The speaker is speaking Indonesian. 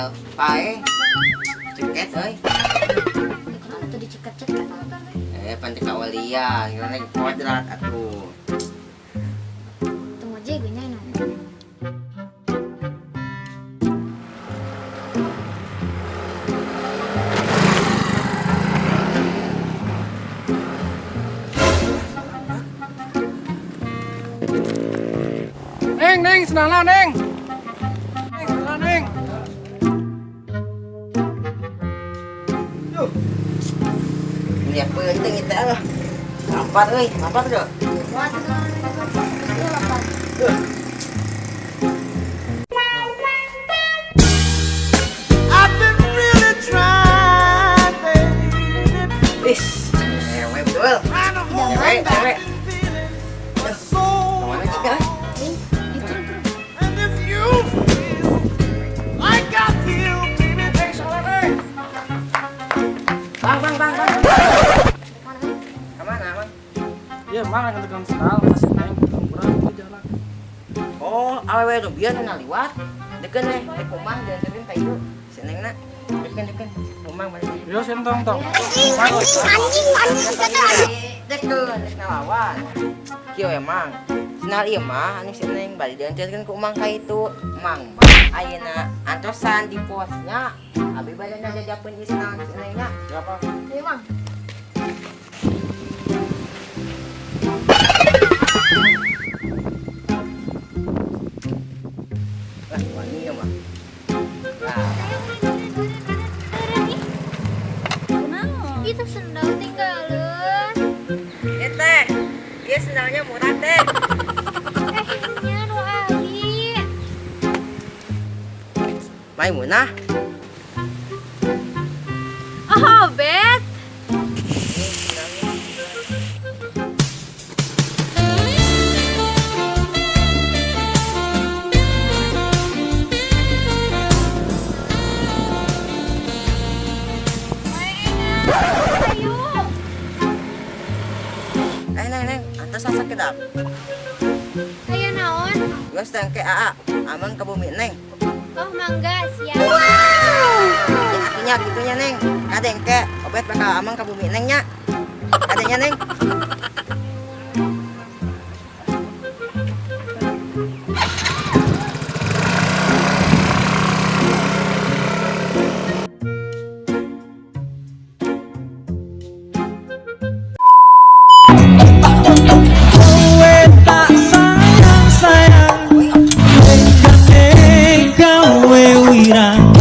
L pae ceket euy. Kalau tuh diceket-ceket. Panti kawalian gimana kuadrat atuh. Tunggu aja gue nyanyi. Neng, senanglah Neng. Neng, senang Neng. Lihat penting kita lah. Lapar euy, lapar tuh. Wah, itu lapar. Is, ewe betul. Ewe, ewe. Kemana kita? Bang. Kemana, Bang? Iya, Mang yang tegang sendal masih Neng kurang itu jalan. Oh, awewe nu biar cenah liwat. Deukeun we, teh kumang dianterin ka ieu. Si Nengna. Deukeun. Kumang balik. Yo sentong tong. Deukeun, dek ngalawan. Kieu emang. Cenah ieu mah anu si Neng balik dianterin ku Mang ka itu. Mang ayeuna antosan di posnya. Abi balik ngajajakeun ieu si Nengnya. Siapa? Iya, Mang. Lah, wangi ya, Bang. Lah, Itu sendal tinggalin. teh. Ieu sendalnya murah, teh. Nya nu Ali. Maimunah. Oh, Bet. Neng, antos asa kedap. Aya naon? Geus teh ke AA, aman ke bumi Neng. Oh, mangga siap. Ya artinya gitunya Neng. Kadeng ke obet bakal aman ke bumi Neng nya. Kadengnya Neng. Kowe tak sayang-sayang, gawe wirang.